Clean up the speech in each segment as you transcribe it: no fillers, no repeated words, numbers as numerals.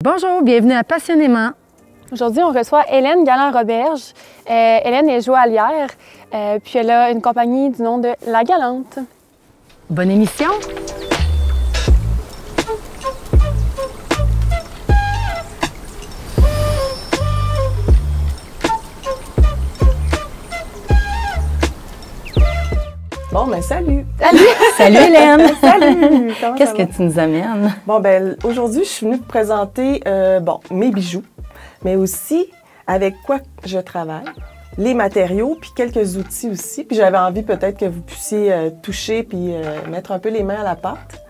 Bonjour, bienvenue à Passionnément. Aujourd'hui, on reçoit Hélène Galland-Roberge. Hélène est joaillière, puis elle a une compagnie du nom de La Galante. Bonne émission! Bon, ben salut! Salut! Salut Hélène! Salut! Qu'est-ce que tu nous amènes? Bon, ben aujourd'hui, je suis venue te présenter mes bijoux, mais aussi avec quoi je travaille, les matériaux, puis quelques outils aussi. Puis j'avais envie peut-être que vous puissiez toucher puis mettre un peu les mains à la pâte,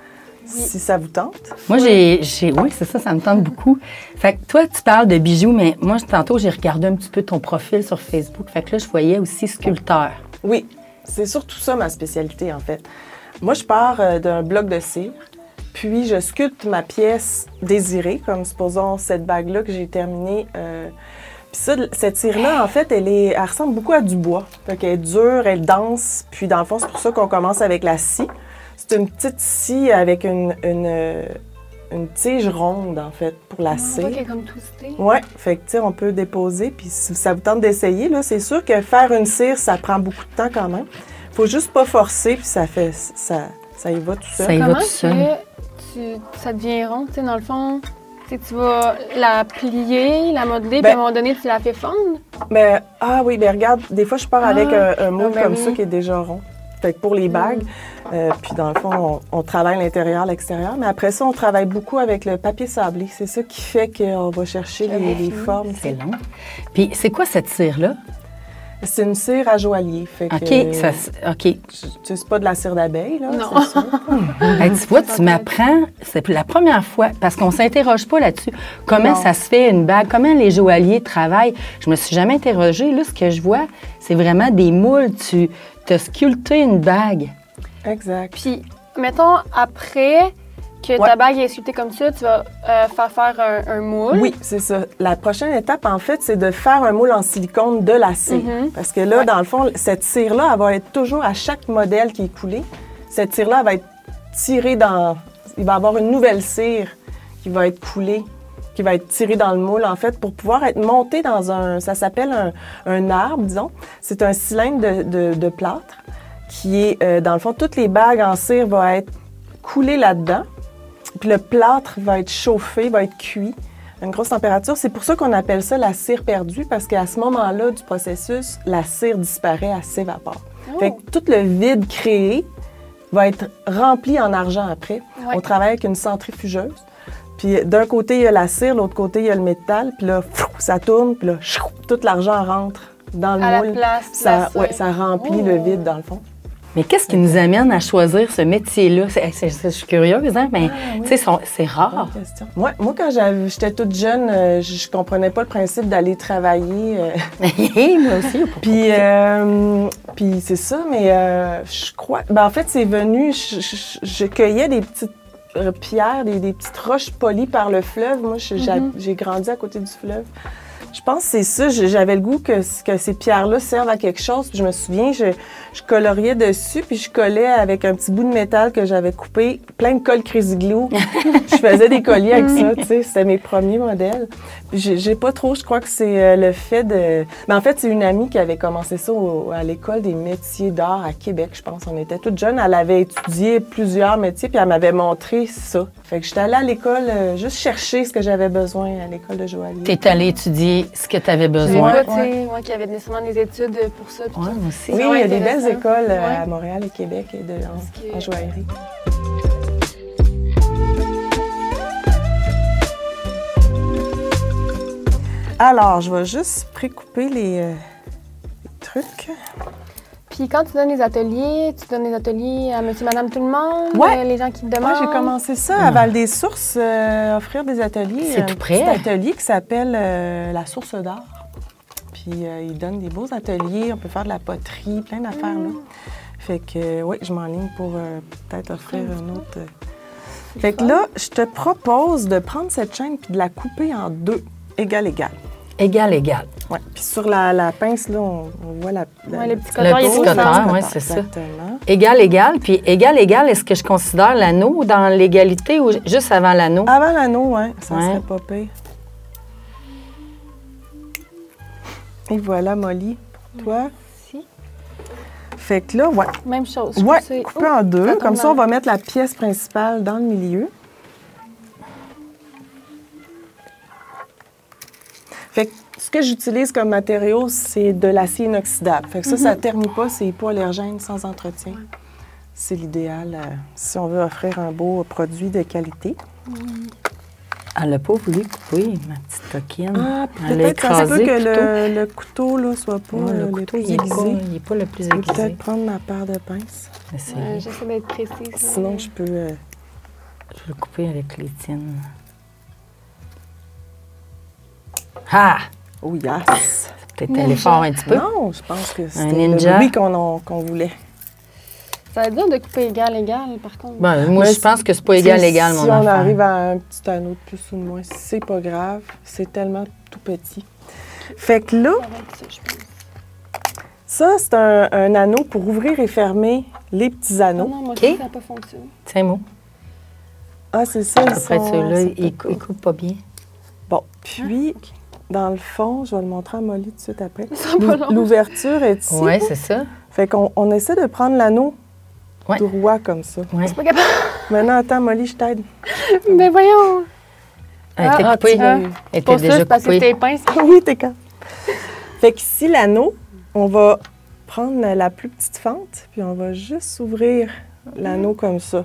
si ça vous tente. Moi, oui, c'est ça, ça me tente beaucoup. Fait que toi, tu parles de bijoux, mais moi, tantôt, j'ai regardé un petit peu ton profil sur Facebook. Fait que là, je voyais aussi sculpteur. Oui, c'est surtout ça ma spécialité, en fait. Moi, je pars d'un bloc de cire, puis je sculpte ma pièce désirée, comme supposons cette bague-là que j'ai terminée. Puis ça, cette cire-là, en fait, elle ressemble beaucoup à du bois. Fait qu'elle est dure, elle danse, puis dans le fond, c'est pour ça qu'on commence avec la scie. C'est une petite scie avec une tige ronde, en fait, pour la cire. On voit qu'elle est comme twistée. Oui, fait que, tu sais, on peut déposer, puis si ça vous tente d'essayer, là, c'est sûr que faire une cire, ça prend beaucoup de temps quand même. Faut juste pas forcer, puis ça y va tout seul. Ça y va Comment tout seul. ça devient rond, tu sais, dans le fond? Tu vas la plier, la modeler, puis à un moment donné, tu la fais fondre? Mais, oui, mais regarde, des fois, je pars avec un moule ben comme oui. ça qui est déjà rond. Fait que pour les bagues, puis dans le fond, on travaille l'intérieur, l'extérieur. Mais après ça, on travaille beaucoup avec le papier sablé. C'est ça qui fait qu'on va chercher les formes. C'est long. Puis, c'est quoi cette cire-là? C'est une cire à joaillier. Fait que, OK. c'est pas de la cire d'abeille, là. Non. C'est ça. Hey, tu vois, tu m'apprends, c'est la première fois, parce qu'on ne s'interroge pas là-dessus. Comment Non. ça se fait une bague? Comment les joailliers travaillent? Je me suis jamais interrogée. Là, ce que je vois, c'est vraiment des moules. Tu as sculpté une bague. Exact. Puis, mettons, après que ta bague est sculptée comme ça, tu vas faire un moule. Oui, c'est ça. La prochaine étape, en fait, c'est de faire un moule en silicone de la cire. Parce que là, dans le fond, cette cire-là, elle va être toujours à chaque modèle qui est coulé. Cette cire-là, elle va être tirée dans... Il va y avoir une nouvelle cire qui va être coulée, qui va être tirée dans le moule, en fait, pour pouvoir être montée dans un... Ça s'appelle un arbre, disons. C'est un cylindre de plâtre qui est, dans le fond, toutes les bagues en cire vont être coulées là-dedans. Puis le plâtre va être chauffé, va être cuit à une grosse température. C'est pour ça qu'on appelle ça la cire perdue, parce qu'à ce moment-là du processus, la cire disparaît, elle s'évapore. Fait que tout le vide créé va être rempli en argent après. Ouais. On travaille avec une centrifugeuse. Puis d'un côté, il y a la cire, l'autre côté, il y a le métal. Puis là, ça tourne, puis là, tout l'argent rentre dans le À la moule. place de Ça, la cire. ça remplit le vide, dans le fond. Mais qu'est-ce qui nous amène à choisir ce métier-là? Je suis curieuse, hein? Mais tu sais, c'est rare. Bonne question. Moi, quand j'étais toute jeune, je comprenais pas le principe d'aller travailler. Moi aussi. Puis c'est ça, mais je crois... en fait, c'est venu... Je cueillais des petites pierres, des petites roches polies par le fleuve. Moi, j'ai grandi à côté du fleuve. Je pense que c'est ça. J'avais le goût que ces pierres-là servent à quelque chose. Puis je me souviens, je coloriais dessus, puis je collais avec un petit bout de métal que j'avais coupé, plein de colle Crazy Glue. Je faisais des colliers avec ça, tu sais. C'était mes premiers modèles. Puis j'ai pas trop, je crois que c'est le fait de... Mais en fait, c'est une amie qui avait commencé ça à l'École des métiers d'art à Québec, je pense. On était toutes jeunes. Elle avait étudié plusieurs métiers, puis elle m'avait montré ça. Fait que j'étais allée à l'école juste chercher ce que j'avais besoin à l'école de joaillier. T'es allée étudier ce que tu avais Je sais besoin. pas, tu sais, moi qui avais nécessairement des études pour ça. puis Ouais, tout. moi aussi. Oui, C'est il y a des intéressant. belles écoles Ouais. à Montréal et Québec en joaillerie. Alors, je vais juste précouper les trucs. Puis quand tu donnes des ateliers à monsieur, madame, tout le monde? Ouais. Les gens qui te Moi, demandent? j'ai commencé ça à Val-des-Sources, offrir des ateliers. C'est tout près. Un petit atelier qui s'appelle la Source d'art. Puis ils donnent des beaux ateliers, on peut faire de la poterie, plein d'affaires là. Fait que oui, je m'enligne pour peut-être offrir un autre. Fait que là, je te propose de prendre cette chaîne puis de la couper en deux, égal. Égal, égal. Ouais. Puis sur la pince, là, on voit Ouais, le petit Le coteur, il est petit beau, coteur, ça. oui, c'est ça. Exactement. Égal, égal. Puis égal, égal, est-ce que je considère l'anneau dans l'égalité ou juste avant l'anneau? Avant l'anneau, oui, ça Ouais. serait pas pire. Et voilà, Molly, pour toi. Merci. Fait que là, ouais. Même chose. Ouais, C'est- coupé en deux. tombe Comme ça, dans- on va mettre la pièce principale dans le milieu. Fait que ce que j'utilise comme matériau, c'est de l'acier inoxydable. Fait que ça ne ternit pas, c'est hypoallergène sans entretien. C'est l'idéal si on veut offrir un beau produit de qualité. Elle n'a pas voulu couper, ma petite coquine. Ah, Elle a peut-être ça se peut écrasé que le le couteau là, soit pas couteau. Ouais, le le couteau, plus il aiguisé. n'est pas le plus Je peux aiguisé. peut-être prendre ma paire de pinces. Essayer. Ouais, j'essaie d'être précise. là. Sinon, je peux... Je vais le couper avec les tiennes. Ah! Oh yes! Peut-être Ninja. aller fort un petit peu. Non, je pense que c'était ninja. le bruit qu'on voulait. Ça va être dur de couper égal, par contre. Ben, moi, Mais je pense que c'est pas égal, T'sais, égal, si mon on enfant. arrive à un petit anneau de plus ou de moins, c'est pas grave. C'est tellement tout petit. Fait que là, Ça va être ça, je pense. ça, c'est un anneau pour ouvrir et fermer les petits Ah anneaux. non, moi OK. aussi, ça n'a pas fonctionné. Tiens, moi. Ah, c'est ça, ils Après, sont... ceux-là, c'est ils pas- coupent pas bien. Bon, puis, dans le fond, je vais le montrer à Molly tout de suite après. Ils sont pas longs. L'ouverture est ici. Oui, c'est ça. Fait qu'on essaie de prendre l'anneau Ouais. droit comme ça. Ouais. Pas capable. Maintenant, attends, Molly, je t'aide. Mais voyons. Elle était Ah, coupée. tu vois. Elle était Pour ça, déjà c'est parce que coupée. c'était pince. Oui, t'es quand. Fait qu'ici, l'anneau, on va prendre la plus petite fente, puis on va juste ouvrir l'anneau comme ça.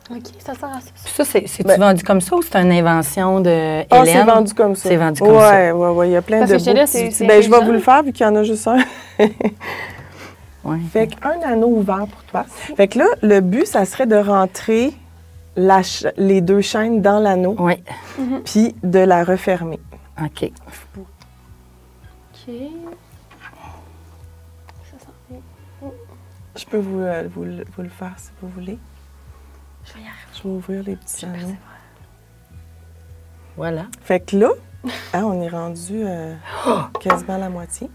OK, ça sert à ça. Puis ça, c'est-tu Ben- vendu comme ça ou c'est une invention de Hélène? Ah, c'est vendu comme ça. C'est vendu comme ça. Ouais, il y a plein Parce de que j'étais là, beaux petits c'est- outils. c'est Ben, je vais intelligent. vous le faire, vu qu'il y en a juste un. Ouais. Fait qu'un anneau ouvert pour toi. Fait que là, le but, ça serait de rentrer les deux chaînes dans l'anneau, Oui. puis de la refermer. OK. OK. Ça sent bien. Je peux vous le faire si vous voulez. Je vais y arriver. Je vais ouvrir les petits anneaux. Voilà. Fait que là, hein, on est rendu quasiment à la moitié.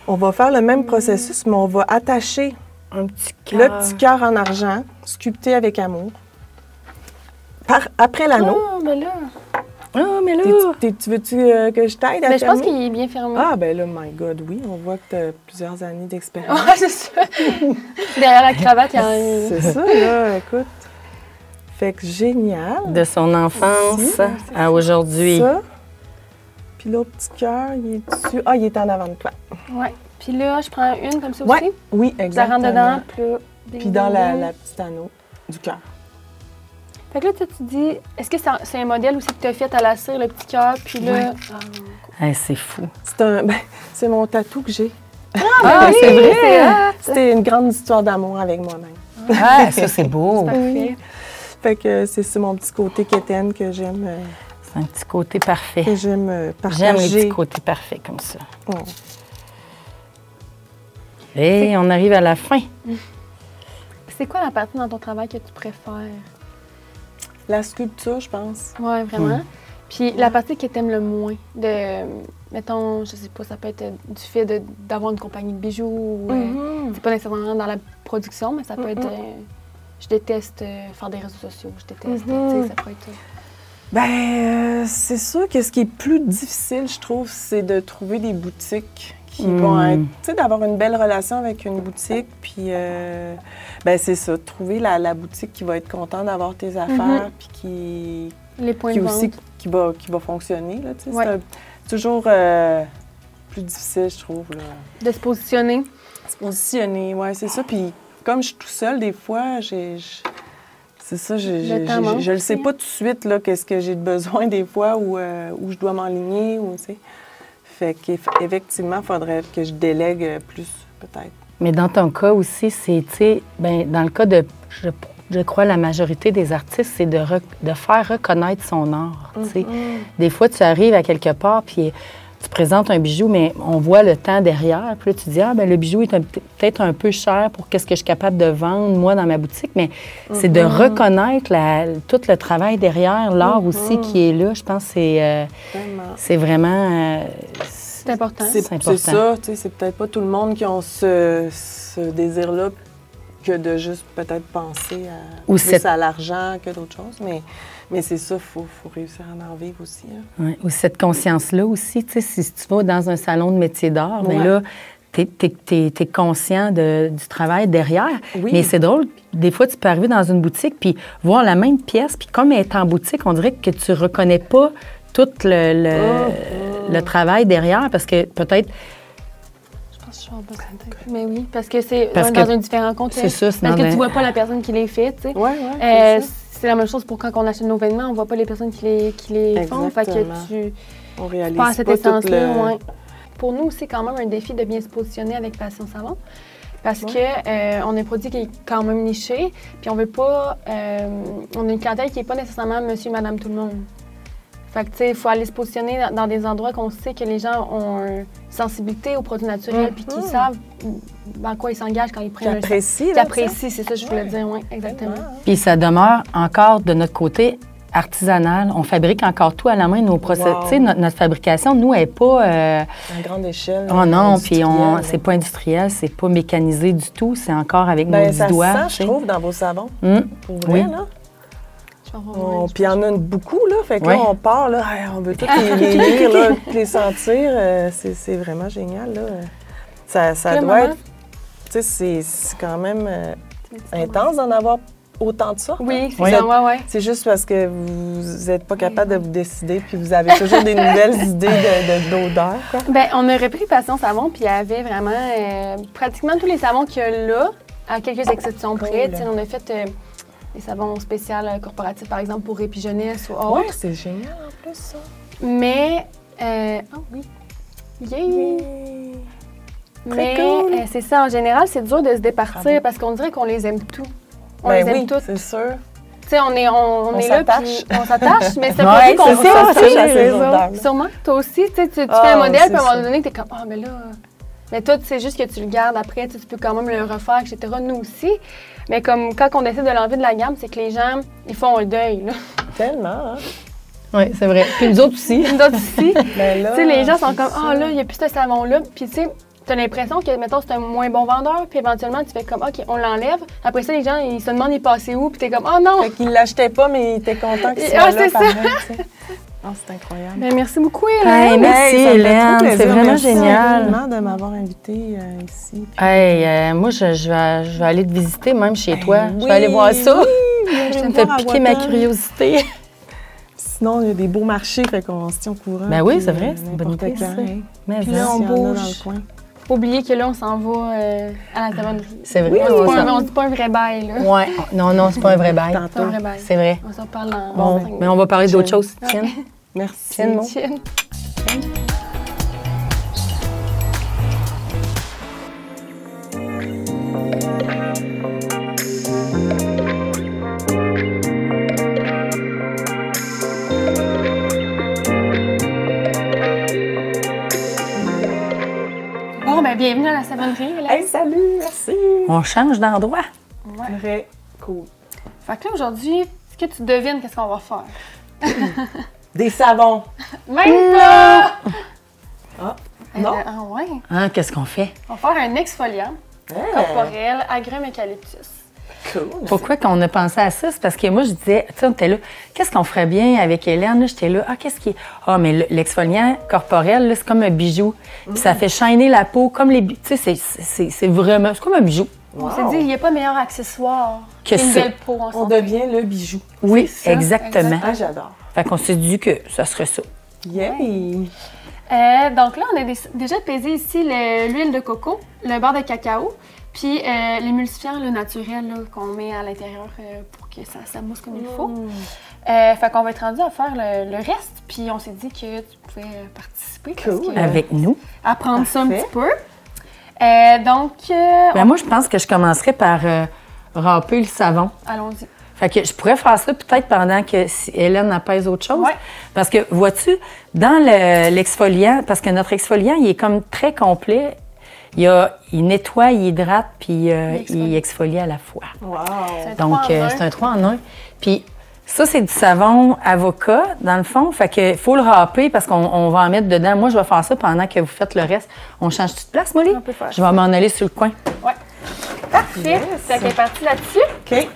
On va faire le même processus, mais on va attacher Un petit le cœur. petit cœur en argent, sculpté avec amour. Après l'anneau. Oh, mais là. Ah, mais là! Tu veux-tu que je t'aide à Mais je pense fermer? qu'il est bien fermé. Ah, ben là, my God, oui. On voit que tu as plusieurs années d'expérience. Ouais, c'est ça. Derrière la cravate, il y a un. C'est ça, là, écoute. Fait que génial. De son enfance Ici. à aujourd'hui. Ça. Puis l'autre petit cœur, il est dessus. Ah, il est en avant de toi. Ouais. Puis là, je prends une comme ça Ouais. aussi. Oui, Je la exactement. rentre dedans, puis là. Puis dans la petite anneau du cœur. Fait que là, tu dis, est-ce que c'est un modèle aussi que tu as fait à la cire, le petit cœur, puis là. Hey, c'est fou. C'est mon tatou que j'ai. Ah, c'est vrai! C'était une grande histoire d'amour avec moi-même. Ah, ça, c'est beau. Parfait. Fait que c'est mon petit côté quétaine que j'aime C'est un petit côté parfait. partager. J'aime les petits côtés parfaits comme ça. Oh. Et on arrive à la fin. C'est quoi la partie dans ton travail que tu préfères? La sculpture, je pense. Ouais, vraiment. Puis la partie que tu aimes le moins, mettons, je sais pas, ça peut être du fait d'avoir une compagnie de bijoux, ou, c'est pas nécessairement dans la production, mais ça peut être, je déteste faire des réseaux sociaux, je déteste, tu sais, ça peut être... C'est sûr que ce qui est plus difficile, je trouve, c'est de trouver des boutiques qui vont être, tu sais, d'avoir une belle relation avec une boutique, puis c'est ça, de trouver la boutique qui va être contente d'avoir tes affaires, puis Les points qui de aussi vente. qui va fonctionner, là, tu sais. Ouais. C'est toujours plus difficile, je trouve, là. De se positionner. Se positionner, oui, c'est ça. Puis comme je suis tout seule, des fois, c'est ça, Le temps manque je le sais aussi, pas tout de suite, là, qu'est-ce que j'ai de besoin des fois, où je dois m'enligner, ou, tu sais. Fait qu'effectivement, il faudrait que je délègue plus, peut-être. Mais dans ton cas aussi, c'est, tu sais, dans le cas de, je crois, la majorité des artistes, c'est de faire reconnaître son art, tu sais. Des fois, tu arrives à quelque part, puis tu présentes un bijou, mais on voit le temps derrière. Puis là, tu dis, le bijou est peut-être un peu cher pour qu'est-ce que je suis capable de vendre, moi, dans ma boutique. Mais c'est de reconnaître tout le travail derrière, l'art aussi qui est là. Je pense que c'est... Vraiment. C'est vraiment... C'est important. C'est ça, tu sais, c'est peut-être pas tout le monde qui ont ce désir-là que de juste peut-être penser à l'argent que d'autres choses, mais c'est ça, il faut réussir à en vivre aussi. Hein. Ouais. Ou cette conscience-là aussi, tu sais, si tu vas dans un salon de métier d'art, bien là, t'es conscient du travail derrière. Oui. Mais c'est drôle, des fois, tu peux arriver dans une boutique puis voir la même pièce, puis comme elle est en boutique, on dirait que tu reconnais pas tout le travail derrière, parce que peut-être... Mais oui, parce que c'est dans un différent contexte. C'est ça. Parce que tu vois pas la personne qui les fait, tu sais. Oui, c'est la même chose pour quand on achète nos vêtements, on voit pas les personnes qui les font. Fait que on réalise pas cet pas essence-là, ouais. Pour nous, c'est quand même un défi de bien se positionner avec Passion Savon. Parce que on a un produit qui est quand même niché, puis on veut pas... on a une clientèle qui n'est pas nécessairement monsieur, madame, tout le monde. Fait que, tu sais, il faut aller se positionner dans des endroits qu'on sait que les gens ont une sensibilité aux produits naturels, puis qu'ils savent dans quoi ils s'engagent quand ils prennent Qui apprécient, c'est ça que je voulais dire, oui, exactement. Puis ça demeure encore de notre côté artisanal. On fabrique encore tout à la main, nos procédés. Tu sais, notre fabrication, nous, elle n'est pas... à grande échelle. Oh non, puis c'est pas industriel, c'est pas mécanisé du tout, c'est encore avec nos dix doigts. Ça se sent, je trouve, dans vos savons. Pour vrai, là. Puis il y en a beaucoup, là. Fait que là, on part, là, on veut tous les lire, là, les sentir. C'est vraiment génial, là. Ça doit être... Tu sais, c'est quand même intense d'en avoir autant de ça. Oui, c'est ça, ouais. C'est juste parce que vous n'êtes pas capable de vous décider, puis vous avez toujours des nouvelles idées d'odeur, quoi. Bien, on a repris Passion Savon, puis il y avait vraiment pratiquement tous les savons qu'il y a là, à quelques exceptions près. Cool. On a fait... des savons spéciaux corporatifs, par exemple, pour Répit Jeunesse ou autre. Oui, c'est génial en plus, ça. Mais, oui. Yeah! Mais cool. C'est ça, en général, c'est dur de se départir parce qu'on dirait qu'on les aime tous. On les aime toutes. C'est sûr. Tu sais, on est là, puis on s'attache, mais c'est pas vrai qu'on s'attache les autres. Sûrement, toi aussi, tu fais un modèle, puis à un moment donné, t'es comme, mais là... Mais toi, c'est juste que tu le gardes après, tu peux quand même le refaire, etc. Nous aussi. Mais comme quand on décide de l'enlever de la gamme, c'est que les gens, ils font un deuil, là. Tellement, hein? Oui, c'est vrai. Puis nous autres aussi. Nous autres aussi. Ben là, tu sais, les gens sont comme, là, il n'y a plus ce savon-là. Puis tu sais, tu as l'impression que, mettons, c'est un moins bon vendeur, puis éventuellement, tu fais comme, OK, on l'enlève. Après ça, les gens, ils se demandent, il est passé où, puis t'es comme, non! Fait qu'ils ne l'achetaient pas, mais ils étaient contents qu'il soit là. C'est ça! C'est incroyable. Bien, merci beaucoup, Hélène. Merci, Hélène. C'est vraiment génial. Merci de m'avoir invitée ici. Moi, je vais aller te visiter, même chez toi. Je vais aller voir ça. Je vais te piquer ma curiosité. Sinon, il y a des beaux marchés, fait qu'on se tient au courant. Ben oui, c'est vrai, c'est une bonne idée, ça. Mais là, on bouge. Faut oublier que là, on s'en va à la savonnerie. C'est vrai. On se dit pas un vrai bail, là. Oui. Non, c'est pas un vrai bail. C'est pas un vrai bail. C'est vrai. On s'en parle en... Bon, mais on va parler d'autres choses. Tiens. Merci. Tiens. Bon, ben bienvenue à la savonnerie. Hey, salut, merci. On change d'endroit. Ouais. Très cool. Fait que là, aujourd'hui, est-ce que tu devines qu'est-ce qu'on va faire? Des savons. Même pas! Non? Ouais. Hein, qu'est-ce qu'on fait? On va faire un exfoliant corporel agrumes eucalyptus. Cool. Pourquoi qu'on a pensé à ça? C'est parce que moi, je disais, tu sais, on était là, qu'est-ce qu'on ferait bien avec Hélène? Là, j'étais là, qu'est-ce qui est... mais l'exfoliant corporel, là, c'est comme un bijou. Puis ça fait shiner la peau, comme les... Tu sais, c'est vraiment... C'est comme un bijou. Wow. On s'est dit, il n'y a pas meilleur accessoire qu'une belle peau en santé. On devient le bijou. Oui, exactement. J'adore. Fait qu'on s'est dit que ça serait ça. Yay! Donc là, on a déjà pesé ici l'huile de coco, le beurre de cacao, puis l'émulsifiant naturel qu'on met à l'intérieur pour que ça mousse comme il faut. Fait qu'on va être rendu à faire le reste, puis on s'est dit que tu pouvais participer. Cool. Avec nous. Apprendre ça un petit peu. Moi, je pense que je commencerai par râper le savon. Allons-y. Fait que je pourrais faire ça peut-être pendant que Hélène apaise autre chose. Ouais. Parce que, vois-tu, dans l'exfoliant, parce que notre exfoliant, il est comme très complet. Il nettoie, il hydrate, puis il exfolie à la fois. Wow! Donc, c'est un 3 en 1. Puis, Ça, c'est du savon avocat, dans le fond. Fait que faut le râper parce qu'on va en mettre dedans. Moi, je vais faire ça pendant que vous faites le reste. On change-tu de place, Molly? On peut faire Je vais m'en aller sur le coin. Ouais. Parfait. Fait qu'elle est partie là-dessus. OK.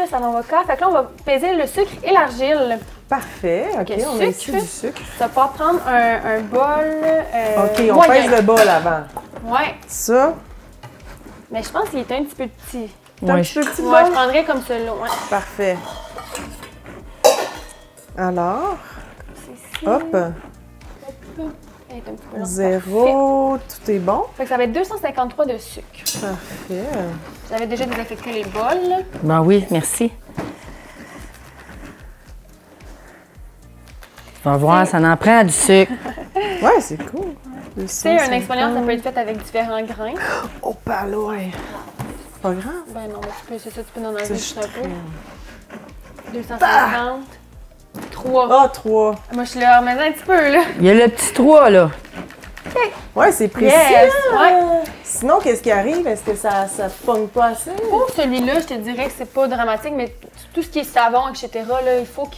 Savon avocat. Fait que là, on va peser le sucre et l'argile. Parfait. OK, Ok, on a ici sucre. du sucre. Ça va pouvoir prendre un bol. OK, on moyen. pèse le bol avant. Ouais. Ça, Mais je pense qu'il est un petit peu petit. t'as un Ouais, petit peu petit Ouais, je bol? prendrais comme celui-là. Ouais. Parfait. Alors, Ici. hop, Elle est un petit peu longue. 0, tout est bon. Fait que ça va être 253 de sucre. Parfait. J'avais déjà désinfecté les bols. Ben oui, merci. Tu vas voir, ça en prend du sucre. Ouais, c'est cool. Tu sais, une expérience, ça peut être faite avec différents grains. Oh, pas loin. Pas grave. Ben non, mais tu peux, c'est ça, tu peux en enlever C'est juste un peu. très- 250. 3. Ah, 3. Moi, je suis là, mais un petit peu, là. Il y a le petit 3, là. Ouais, c'est précis. Yes! hein? Ouais. Sinon, qu'est-ce qui arrive? Est-ce que ça pogne pas assez? Pour celui-là, je te dirais que c'est pas dramatique, mais tout ce qui est savon, etc., là, il faut que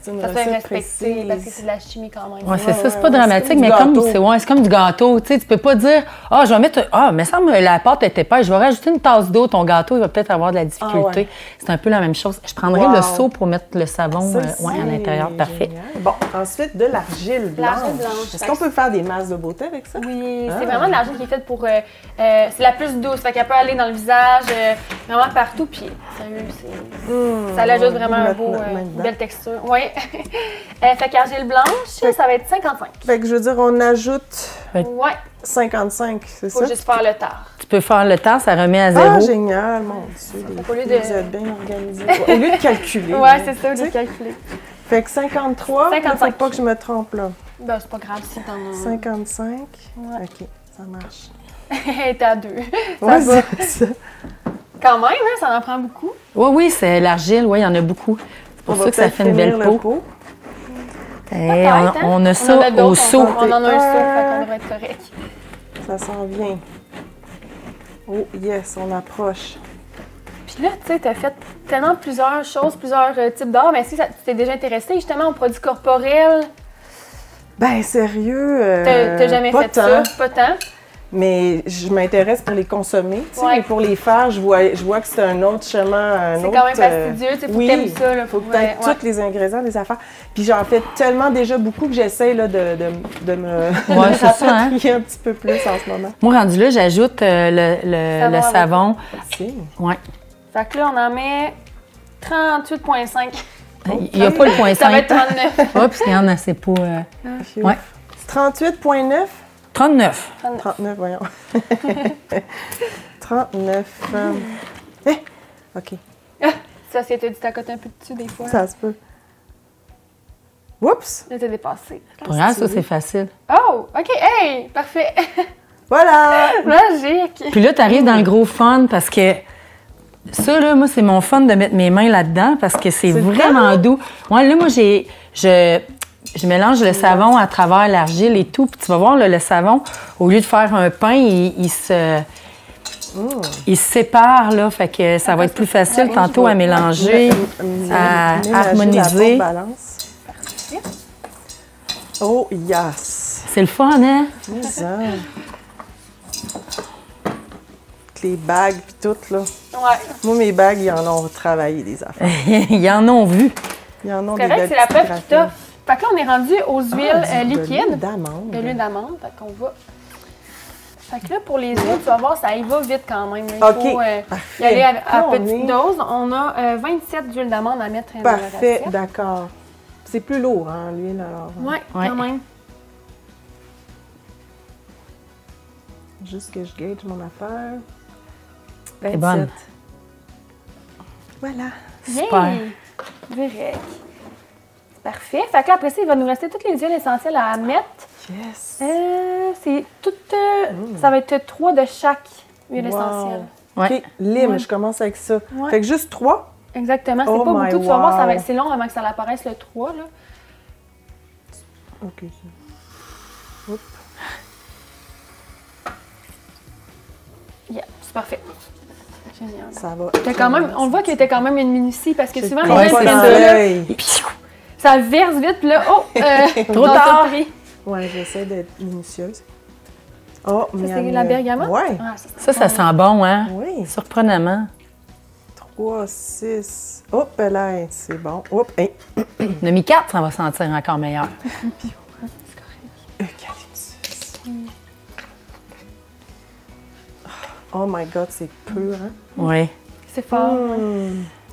C'est une ça soit recette respecté parce que c'est précise. de la chimie quand même. Ouais, c'est ça, c'est ouais, pas ouais, dramatique, c'est mais du comme gâteau. c'est comme du gâteau. Tu sais, tu peux pas dire je vais mettre mais ça me la pâte est épaisse, je vais rajouter une tasse d'eau, ton gâteau, il va peut-être avoir de la difficulté. ouais. C'est un peu la même chose. Je prendrais Wow. le seau pour mettre le savon Ça, à l'intérieur, c'est parfait. génial. Bon, ensuite, de l'argile blanche. L'argile blanche. Est-ce qu'on peut faire des masses de beauté avec ça? Oui, Ah. c'est vraiment de l'argile qui est faite pour. C'est la plus douce, fait qu'elle peut aller dans le visage, vraiment partout. Puis, sérieux, ça l'ajoute vraiment un beau, une belle texture. Oui. Fait qu'argile blanche, ça va être 55. Fait que je veux dire, on ajoute Ouais, 55, c'est faut ça? juste faire le tard. Tu peux faire le temps, ça remet à zéro. Ah, génial, mon Dieu. Au lieu Vous de- êtes bien organisés. Au lieu de calculer. Ouais, c'est ça, tu de sais. calculer. Fait que 53, il ne 55. faut pas que je me trompe là. Ben, c'est pas grave si t'en as. 55, Ouais. OK, ça marche. Elle est à 2. Ouais, va. c'est ça. Quand même, hein, ça en prend beaucoup. Oui, c'est l'argile, oui, il y en a beaucoup. C'est pour On ça va que ça peut-être fait une belle finir le peau. pot. Hey, Peut-être, hein? on a ça en a d'autres, au seau. On en a un seau, fait qu'on devrait être correct. Ça s'en vient. Oh, yes, on approche. Puis là, tu sais, t'as fait tellement plusieurs choses, plusieurs types d'art, mais si tu t'es déjà intéressé justement aux produits corporels, Ben, sérieux. t'as jamais pas fait tant, ça? Pas tant. Mais je m'intéresse pour les consommer, tu sais, Ouais. mais pour les faire, je vois que c'est un autre chemin, C'est quand même fastidieux, tu sais, faut oui, que t'aimes ça. Là, faut que ouais, tu tous les ingrédients des affaires. Puis j'en fais tellement déjà beaucoup que j'essaie là, de me Ouais, c'est ça, hein? rapatrier un petit peu plus en ce moment. Moi, rendu là, j'ajoute le Savon savon. Merci. Ouais. Fait que là, on en met 38,5. Il n'y a pas le point Ça va être 5. 39. Oups, il y en a, c'est pas... Ouais. 38,9? 39. 39, voyons. 39. OK, Ça, c'est t'as dit t'as côté un peu dessus des fois. ça se peut. Oups! Là, t'as dépassé. Pour rien, ça, c'est facile. Oh, OK, hey, parfait. Voilà! Magique. Puis là, tu arrives dans le gros fun parce que ça, là, moi, c'est mon fun de mettre mes mains là-dedans parce que c'est vraiment doux. Ouais, là, moi, je mélange le savon à travers l'argile et tout. Puis tu vas voir, là, le savon, au lieu de faire un pain, il se sépare, là. Fait que ça va être plus facile tantôt à mélanger, à harmoniser. Balance. Oh, yes! C'est le fun, hein? Mais ça. Avec les bagues puis tout, là. Ouais. Moi, mes bagues, ils en ont travaillé des affaires. Ils en ont vu. Ils en ont C'est des correct, belles c'est la preuve petites qui graphies. t'offre. Fait que là, on est rendu aux huiles Ah, de liquides. l'huile d'amande. De l'huile d'amande. Fait qu'on va. Fait que là, pour les huiles, tu vas voir, ça y va vite quand même. Il OK, faut y parfait. aller à Là, on petite est- dose. On a 27 d'huile d'amande à mettre dans la Parfait, recette. d'accord. C'est plus lourd, hein, l'huile, alors. Ouais, Ouais. quand même. Juste que je gauge mon affaire. C'est bonne. Voilà. Super. Yay! Direct. Parfait. Fait que là, après ça, il va nous rester toutes les huiles essentielles à mettre. Yes. C'est tout. Ça va être 3 de chaque huile Wow. essentielle. Ouais. OK, lime, Ouais. je commence avec ça. Ouais. Fait que juste 3. Exactement. C'est Oh pas my beaucoup. Tu vas voir, wow. c'est long avant que ça apparaisse le 3. Là. OK. ça. Oups. Yeah, c'est parfait. Génial. Ça va. On le voit qu'il y a quand même une minutie parce que souvent, les Ouais, gens c'est prennent ça. ça, là, ça verse vite, puis là, Trop tard. Ouais, j'essaie d'être minutieuse. Oh, Ça, c'est la bergamote? Ouais. Ah, Ça sent bon, hein? Oui. Surprenamment. 3, 6. Hop là, c'est bon. Hop, hey. On a mis 4, ça va sentir encore meilleur. Eucalyptus. Oh my God, c'est pur, hein? Oui. c'est fort.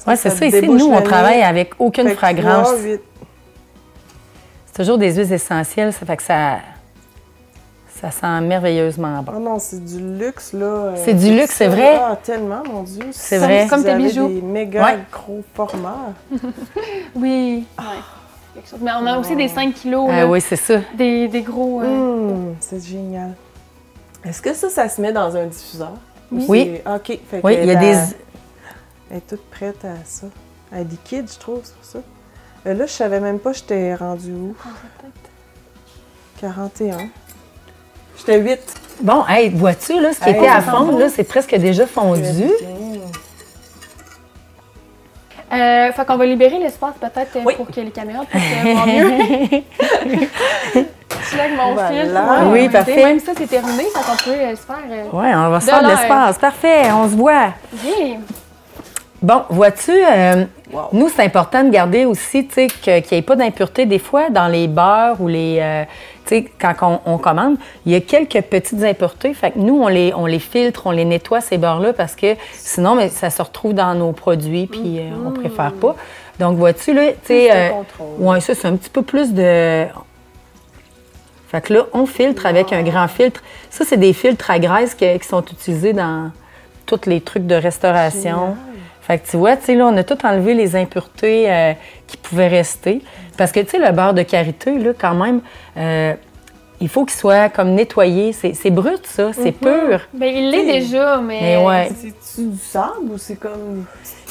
Ouais, c'est ça. Ici, débouche nous, le on nez. travaille avec aucune Fait que fragrance. 3, 8. C'est toujours des huiles essentielles, ça fait que ça sent merveilleusement bon. Oh non, c'est du luxe, là. C'est du luxe, c'est vrai. Ah, tellement, mon Dieu. C'est vrai. Comme tes Vous avez bijoux. des méga Ouais. gros formats. Oui. Ouais. Quelque chose. Mais on a aussi des 5 kilos, là, Oui, c'est ça. des gros... C'est génial. Est-ce que ça se met dans un diffuseur? Ou Oui. c'est- OK. Fait Oui, que il y a des... Elle est toute prête à ça. Elle est liquide, je trouve, c'est pour ça. Là, je savais même pas j'étais rendue où. 41. J'étais 8. Bon, hey, vois-tu, là, ce qui Hey, était à ça sent fondre, bon. là, c'est presque déjà fondu. Fait qu'on va libérer l'espace peut-être Oui. pour que les caméras puissent voir mieux. Je suis là avec mon Voilà. fil. Oui, Ouais, parfait. Même ça, c'est terminé, fait qu'on peut se faire... Oui, on va se faire de l'air. l'espace. Parfait, on se voit. Bien. Bon, vois-tu, nous, c'est important de garder aussi, tu sais, qu'il n'y ait pas d'impureté. Des fois, dans les beurres ou les... tu sais, quand on commande, il y a quelques petites impuretés. Fait que nous, on les filtre, on les nettoie, ces beurres-là, parce que sinon, mais ça se retrouve dans nos produits, puis on préfère pas. Donc, vois-tu, là, tu sais... Plus de contrôle. ouais, ça, c'est un petit peu plus de... Fait que là, on filtre avec un grand filtre. Ça, c'est des filtres à graisse qui sont utilisés dans tous les trucs de restauration. Fait que tu vois, tu sais, là, on a tout enlevé les impuretés qui pouvaient rester. Parce que, tu sais, le beurre de karité, là, quand même, il faut qu'il soit comme nettoyé. C'est brut, ça, c'est pur. Ben, il l'est déjà, mais... Mais ouais. C'est-tu du sable ou c'est comme...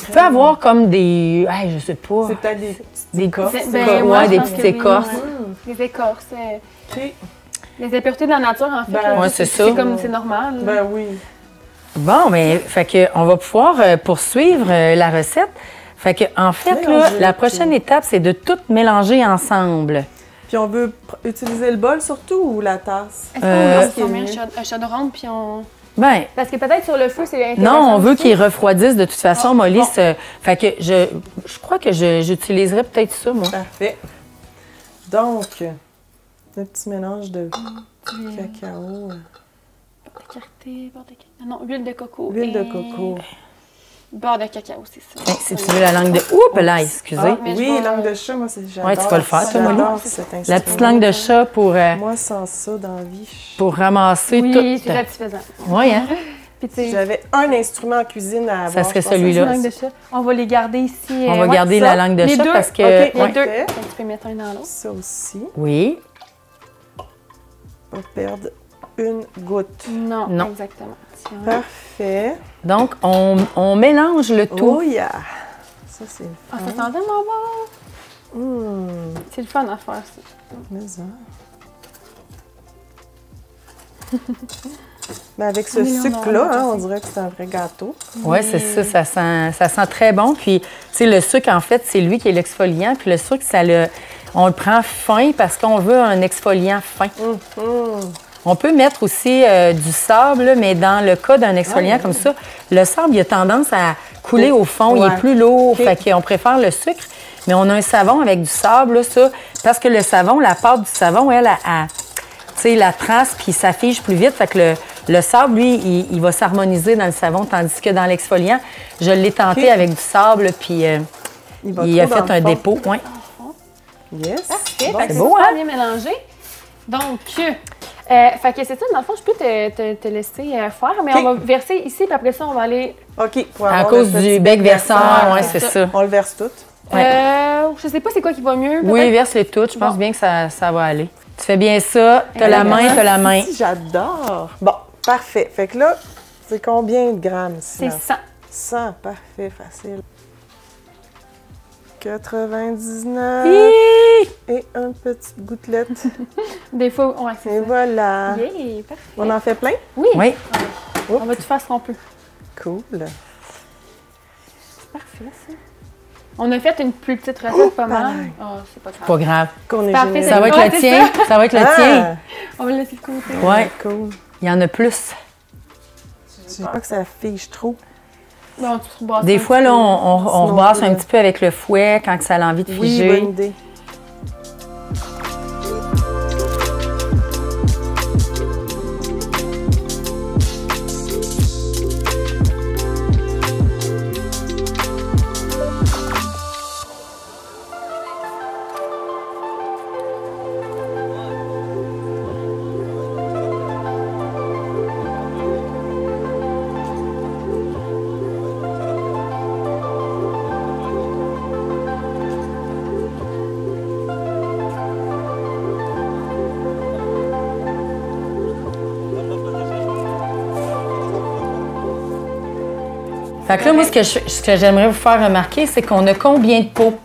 Tu peux avoir comme des... Hey, je sais pas. C'est peut-être des petites Des écorces. Ben, ouais, moi, des je pense petites que oui, écorces. ouais. Des écorces. OK. Les impuretés de la nature, en fait. Ben, là, ouais, c'est ça. C'est comme, c'est normal. là. Ben oui. Bon, mais fait que on va pouvoir poursuivre la recette. Fait que en fait, là, Mélanger, la prochaine étape, c'est de tout mélanger ensemble. Puis on veut utiliser le bol surtout ou la tasse? Est-ce qu'on ce qui est met mieux. un chaudron, puis on... Ben, Parce que peut-être sur le feu, c'est intéressant. non, on veut aussi. qu'il refroidisse de toute façon, Ah, Molly. bon. Fait que je crois que j'utiliserais peut-être ça, moi. Parfait. Donc, un petit mélange de cacao. Beurre de karité, beurre de cacao. Non, huile de coco. Huile de et coco. Beurre de cacao, c'est ça. Hey, si tu veux la langue de... Oups, là, excusez. Ah, Mais je oui, vais- langue de chat, moi, j'adore. Ouais, tu vas le faire, toi, Molly. J'adore cet instrument. La petite langue de chat Moi, sans ça, dans la vie, pour ramasser Oui, tout. c'est satisfaisant. Oui, hein? Puis tu si sais, j'avais un instrument en cuisine à avoir, Ça serait je pense que celui-là. la langue de chat. On va les garder ici. On va ouais, garder ça. la langue de Les chat deux. parce que... OK, Les ouais. deux. Parfait. Fait que tu peux mettre un dans l'autre. Ça aussi, Oui. pas perdre une goutte. Non, Non. exactement. Tiens. Parfait. Donc, on mélange le tout. Oh yeah! Ça, c'est le Ah, fun. ça sent tellement bon. C'est le fun à faire, ça. Mais ça. Mais avec ce Oui, on sucre-là, en a on aussi. dirait que c'est un vrai gâteau. Oui, c'est ça, ça sent très bon. Puis, tu sais, le sucre, en fait, c'est lui qui est l'exfoliant. Puis le sucre, on le prend fin parce qu'on veut un exfoliant fin. On peut mettre aussi du sable, là, mais dans le cas d'un exfoliant comme ça, le sable, il a tendance à couler au fond. Il Ouais. est plus lourd, OK. fait qu'on préfère le sucre. Mais on a un savon avec du sable, là, ça, parce que le savon, la pâte du savon, elle, tu sais, la trace, puis ça fige plus vite. Fait que le sable, lui, il va s'harmoniser dans le savon, tandis que dans l'exfoliant, je l'ai tenté OK. avec du sable, puis va il a trop dans fait un le fond. dépôt. Ouais. Yes! Parfait. Bon, Fait que c'est c'est beau, super hein? bien mélangé. Donc, fait que c'est ça, dans le fond, je peux te laisser faire, mais OK. on va verser ici, puis après ça, on va aller... OK. pour À avoir cause le du petit bec versant, versant, ouais, c'est ça. On le verse tout. Ouais. Je sais pas c'est quoi qui va mieux. Oui, peut-être. verse-les toutes. Je pense Bon. bien que ça va aller. Tu fais bien ça. T'as la main, t'as la main. Si, j'adore! Bon, parfait. Fait que là, c'est combien de grammes? C'est Sina? 100. 100, parfait, facile. 99 Hi! et une petite gouttelette. Des fois, ouais, c'est Et ça. voilà. Yeah, parfait. On en fait plein? Oui, Oui. on va tout faire ce qu'on peut. Cool. C'est parfait, ça. On a fait une plus petite recette pas mal. Oh, c'est pas grave. Pas grave. Qu'on est Parfait, généreux. Ça va être le tien. Ça va être le tien. On va le laisser de côté. Ouais. Cool. Il y en a plus. Je sais pas que ça fiche trop. Non, tu te rebrasses Des un fois, petit là, peu. on rebasse un petit peu avec le fouet quand ça a envie de Oui, figer. bonne idée. Fait que là, moi, ce que j'aimerais vous faire remarquer, c'est qu'on a combien de pots?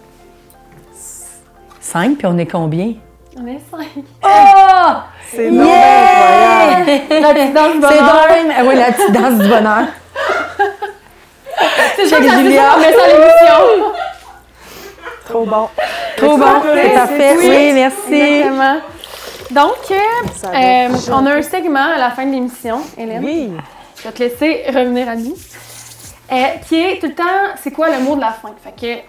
5, puis on est combien? On est 5. Oh! C'est donc incroyable. La petite danse du C'est bonheur. donc... Oui, la petite danse du bonheur. C'est Check ça, Julia. on met ça à l'émission. Trop bon. Trop bon, c'est parfait. Oui. Oui, merci. Exactement. Donc, Ça va être on a un segment à la fin de l'émission, Hélène. Oui. Je vais te laisser revenir à nous. Qui est tout le temps, c'est quoi le mot de la fin? Fait que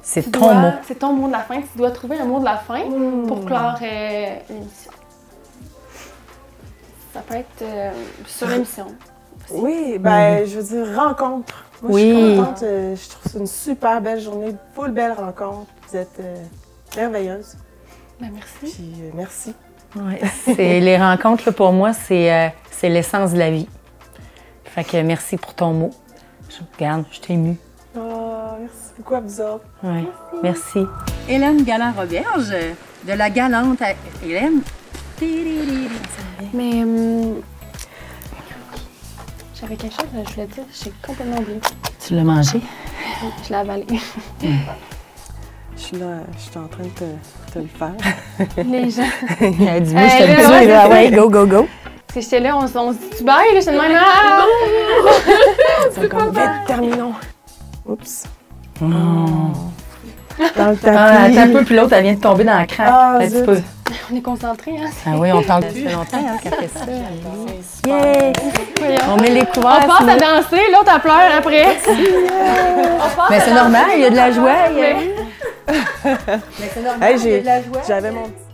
C'est tu ton dois- mot. C'est ton mot de la fin. Tu dois trouver un mot de la fin pour clore l'émission. Ça peut être sur l'émission. Oui, ben, je veux dire, rencontre. Moi, Oui. je suis contente. Je trouve ça une super belle journée, full belle rencontre. Vous êtes merveilleuse. Ben, merci. Puis, merci. Ouais, c'est les rencontres, là, pour moi, c'est l'essence de la vie. Fait que merci pour ton mot. Regarde, je t'ai émue. Oh, merci beaucoup à vous autres. Ouais, merci. Hélène Galland-Roberge, de la galante à Hélène. Mais j'avais quelque chose que je voulais dire, j'ai complètement oublié. Tu l'as mangé? Je l'ai avalé. Je suis là, je suis en train de te le faire. Les gens. Elle a dit, moi, je là, t'aime ouais, bien. c'est Ouais, go, go, go. Parce que j'étais là, on se dit tu bailles, là, je te demande. Ah! C'est comme vite, terminons. Oups. Dans le tapis. Ah, attends un peu, puis l'autre, elle vient de tomber dans la craque. Ah, Un petit zut. peu. On est concentrés, hein? Ah oui, on parle depuis longtemps hein, qu'elle fait ça. Yeah! Voyons. On met les On couverts. passe sinon- à danser, l'autre elle pleure après. Mais c'est normal, il y a de la joie. Mais c'est normal, Hey, il y a de la joie. j'avais mon petit